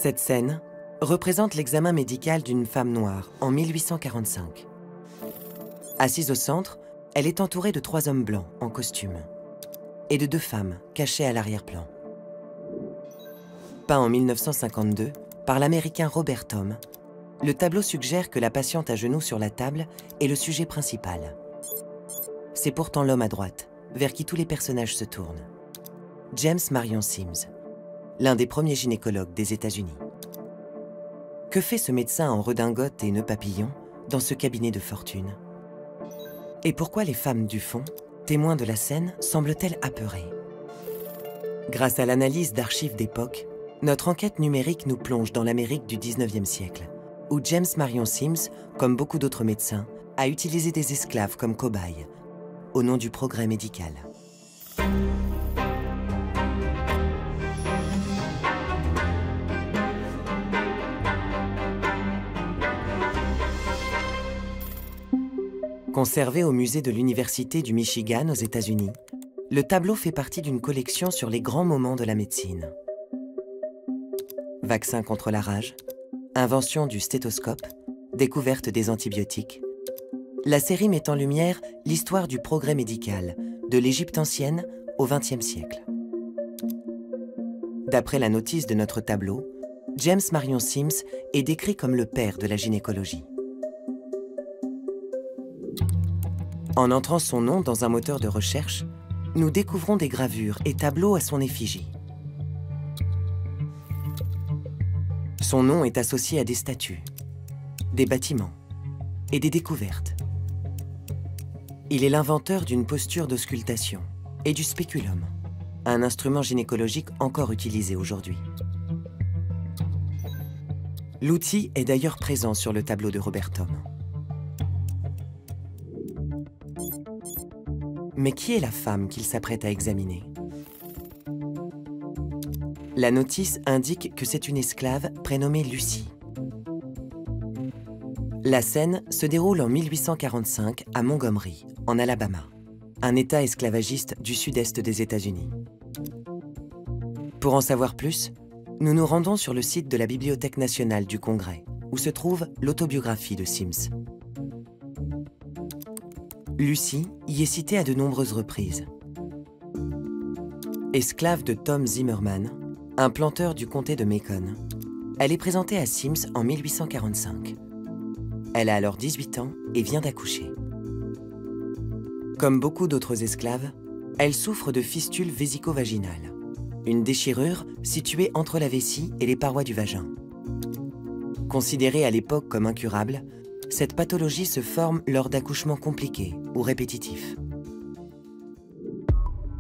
Cette scène représente l'examen médical d'une femme noire en 1845. Assise au centre, elle est entourée de 3 hommes blancs en costume et de 2 femmes cachées à l'arrière-plan. Peint en 1952 par l'Américain Robert Thom, le tableau suggère que la patiente à genoux sur la table est le sujet principal. C'est pourtant l'homme à droite, vers qui tous les personnages se tournent. James Marion Sims, l'un des premiers gynécologues des États-Unis. Que fait ce médecin en redingote et nœud papillon dans ce cabinet de fortune? Et pourquoi les femmes du fond, témoins de la scène, semblent-elles apeurées? Grâce à l'analyse d'archives d'époque, notre enquête numérique nous plonge dans l'Amérique du 19e siècle, où James Marion Sims, comme beaucoup d'autres médecins, a utilisé des esclaves comme cobayes, au nom du progrès médical. Conservé au musée de l'Université du Michigan aux États-Unis, le tableau fait partie d'une collection sur les grands moments de la médecine. Vaccin contre la rage, invention du stéthoscope, découverte des antibiotiques. La série met en lumière l'histoire du progrès médical, de l'Égypte ancienne au XXe siècle. D'après la notice de notre tableau, James Marion Sims est décrit comme le père de la gynécologie. En entrant son nom dans un moteur de recherche, nous découvrons des gravures et tableaux à son effigie. Son nom est associé à des statues, des bâtiments et des découvertes. Il est l'inventeur d'une posture d'auscultation et du spéculum, un instrument gynécologique encore utilisé aujourd'hui. L'outil est d'ailleurs présent sur le tableau de Robert Thom. Mais qui est la femme qu'il s'apprête à examiner? La notice indique que c'est une esclave prénommée Lucie. La scène se déroule en 1845 à Montgomery, en Alabama, un État esclavagiste du sud-est des États-Unis. Pour en savoir plus, nous nous rendons sur le site de la Bibliothèque nationale du Congrès, où se trouve l'autobiographie de Sims. Lucie y est citée à de nombreuses reprises. Esclave de Tom Zimmerman, un planteur du comté de Macon, elle est présentée à Sims en 1845. Elle a alors 18 ans et vient d'accoucher. Comme beaucoup d'autres esclaves, elle souffre de fistules vésico-vaginales, une déchirure située entre la vessie et les parois du vagin. Considérée à l'époque comme incurable, cette pathologie se forme lors d'accouchements compliqués ou répétitifs.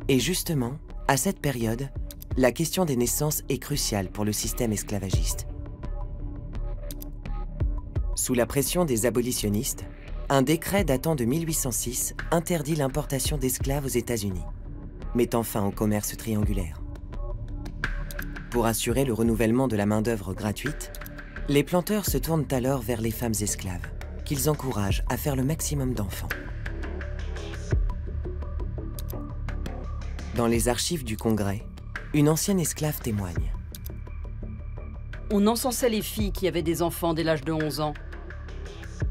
Et justement, à cette période, la question des naissances est cruciale pour le système esclavagiste. Sous la pression des abolitionnistes, un décret datant de 1806 interdit l'importation d'esclaves aux États-Unis, mettant fin au commerce triangulaire. Pour assurer le renouvellement de la main-d'œuvre gratuite, les planteurs se tournent alors vers les femmes esclaves, qu'ils encouragent à faire le maximum d'enfants. Dans les archives du Congrès, une ancienne esclave témoigne. On encensait les filles qui avaient des enfants dès l'âge de 11 ans.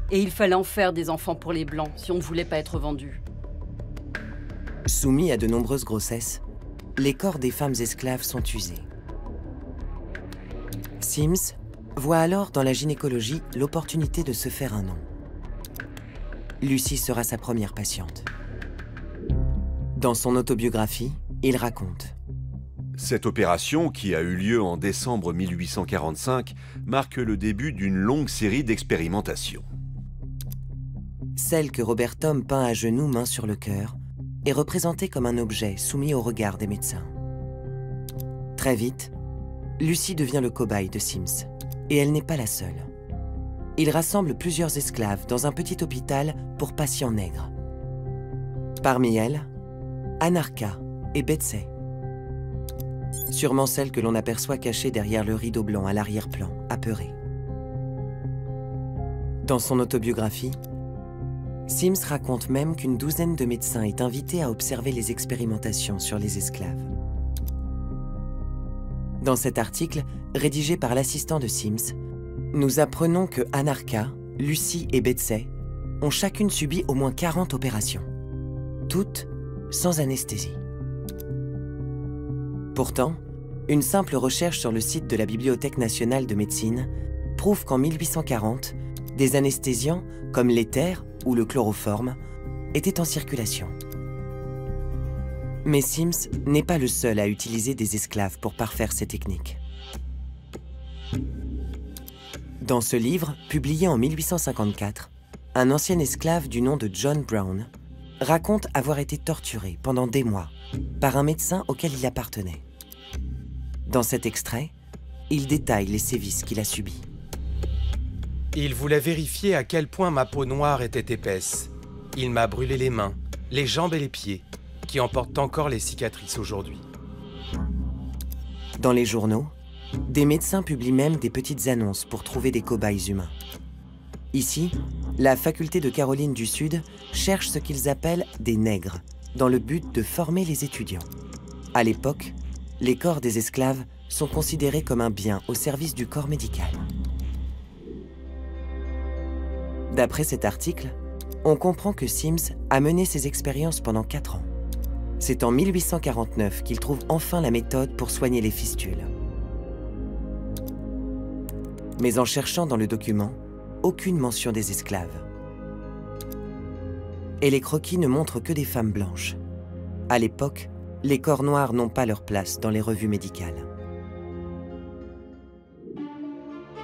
Et il fallait en faire des enfants pour les Blancs si on ne voulait pas être vendu. Soumis à de nombreuses grossesses, les corps des femmes esclaves sont usés. Sims voit alors dans la gynécologie l'opportunité de se faire un nom. Lucie sera sa première patiente. Dans son autobiographie, il raconte: Cette opération, qui a eu lieu en décembre 1845, marque le début d'une longue série d'expérimentations. Celle que Robert Thom peint à genoux, main sur le cœur, est représentée comme un objet soumis au regard des médecins. Très vite, Lucie devient le cobaye de Sims, et elle n'est pas la seule. Il rassemble plusieurs esclaves dans un petit hôpital pour patients nègres. Parmi elles, Anarcha et Betsey. Sûrement celle que l'on aperçoit cachée derrière le rideau blanc à l'arrière-plan, apeurée. Dans son autobiographie, Sims raconte même qu'une douzaine de médecins est invitée à observer les expérimentations sur les esclaves. Dans cet article, rédigé par l'assistant de Sims, nous apprenons que Anarcha, Lucy et Betsey ont chacune subi au moins 40 opérations, toutes sans anesthésie. Pourtant, une simple recherche sur le site de la Bibliothèque nationale de médecine prouve qu'en 1840, des anesthésiants comme l'éther ou le chloroforme étaient en circulation. Mais Sims n'est pas le seul à utiliser des esclaves pour parfaire ces techniques. Dans ce livre, publié en 1854, un ancien esclave du nom de John Brown raconte avoir été torturé pendant des mois par un médecin auquel il appartenait. Dans cet extrait, il détaille les sévices qu'il a subis. Il voulait vérifier à quel point ma peau noire était épaisse. Il m'a brûlé les mains, les jambes et les pieds, qui en portent encore les cicatrices aujourd'hui. Dans les journaux, des médecins publient même des petites annonces pour trouver des cobayes humains. Ici, la faculté de Caroline du Sud cherche ce qu'ils appellent des nègres, dans le but de former les étudiants. À l'époque, les corps des esclaves sont considérés comme un bien au service du corps médical. D'après cet article, on comprend que Sims a mené ses expériences pendant 4 ans. C'est en 1849 qu'il trouve enfin la méthode pour soigner les fistules. Mais en cherchant dans le document, aucune mention des esclaves. Et les croquis ne montrent que des femmes blanches. À l'époque, les corps noirs n'ont pas leur place dans les revues médicales.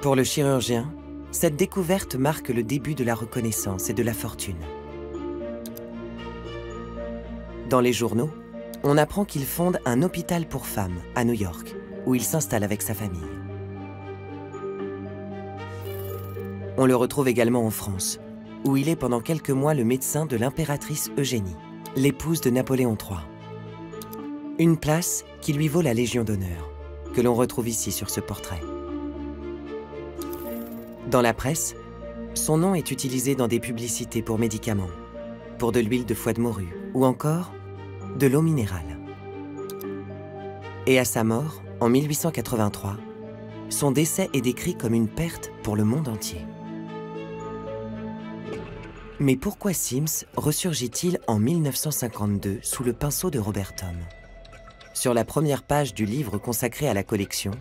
Pour le chirurgien, cette découverte marque le début de la reconnaissance et de la fortune. Dans les journaux, on apprend qu'il fonde un hôpital pour femmes à New York, où il s'installe avec sa famille. On le retrouve également en France, où il est pendant quelques mois le médecin de l'impératrice Eugénie, l'épouse de Napoléon III. Une place qui lui vaut la Légion d'honneur, que l'on retrouve ici sur ce portrait. Dans la presse, son nom est utilisé dans des publicités pour médicaments, pour de l'huile de foie de morue ou encore de l'eau minérale. Et à sa mort, en 1883, son décès est décrit comme une perte pour le monde entier. Mais pourquoi Sims ressurgit-il en 1952 sous le pinceau de Robert Thom? Sur la première page du livre consacré à la collection,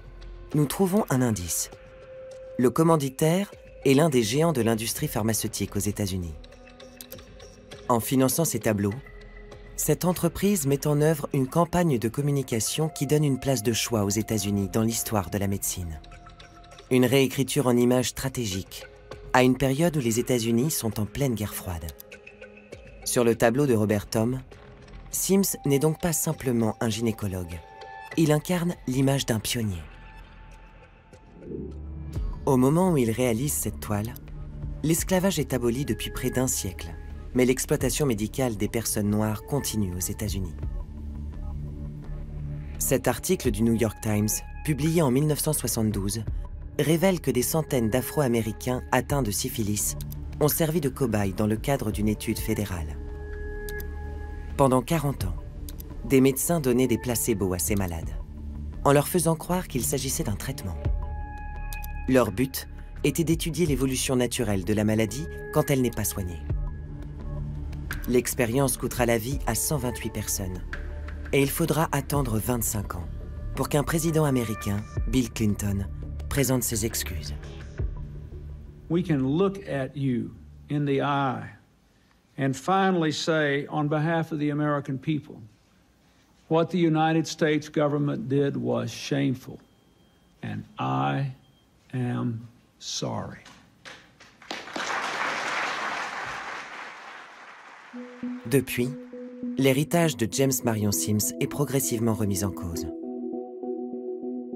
nous trouvons un indice. Le commanditaire est l'un des géants de l'industrie pharmaceutique aux États-Unis. En finançant ces tableaux, cette entreprise met en œuvre une campagne de communication qui donne une place de choix aux États-Unis dans l'histoire de la médecine. Une réécriture en images stratégique, à une période où les États-Unis sont en pleine guerre froide. Sur le tableau de Robert Thom, Sims n'est donc pas simplement un gynécologue. Il incarne l'image d'un pionnier. Au moment où il réalise cette toile, l'esclavage est aboli depuis près d'1 siècle, mais l'exploitation médicale des personnes noires continue aux États-Unis. Cet article du New York Times, publié en 1972, révèle que des centaines d'Afro-Américains atteints de syphilis ont servi de cobayes dans le cadre d'une étude fédérale. Pendant 40 ans, des médecins donnaient des placebos à ces malades, en leur faisant croire qu'il s'agissait d'un traitement. Leur but était d'étudier l'évolution naturelle de la maladie quand elle n'est pas soignée. L'expérience coûtera la vie à 128 personnes, et il faudra attendre 25 ans pour qu'un président américain, Bill Clinton, présente ses excuses. We can look at you in the eye and finally say, on behalf of the American people, what the United States government did was shameful, and I am sorry. Depuis, l'héritage de James Marion Sims est progressivement remis en cause.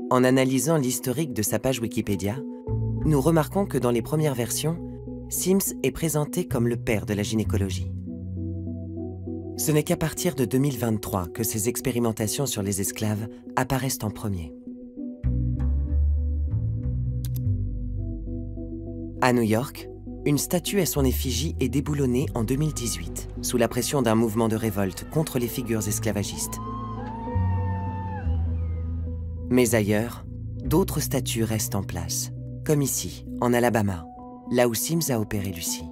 En analysant l'historique de sa page Wikipédia, nous remarquons que dans les premières versions, Sims est présenté comme le père de la gynécologie. Ce n'est qu'à partir de 2023 que ces expérimentations sur les esclaves apparaissent en premier. À New York, une statue à son effigie est déboulonnée en 2018, sous la pression d'un mouvement de révolte contre les figures esclavagistes. Mais ailleurs, d'autres statues restent en place, comme ici, en Alabama, là où Sims a opéré Lucy.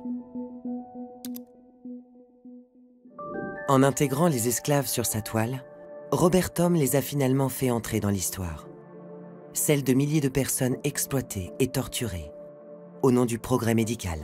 En intégrant les esclaves sur sa toile, Robert Thom les a finalement fait entrer dans l'histoire. Celle de milliers de personnes exploitées et torturées, au nom du progrès médical.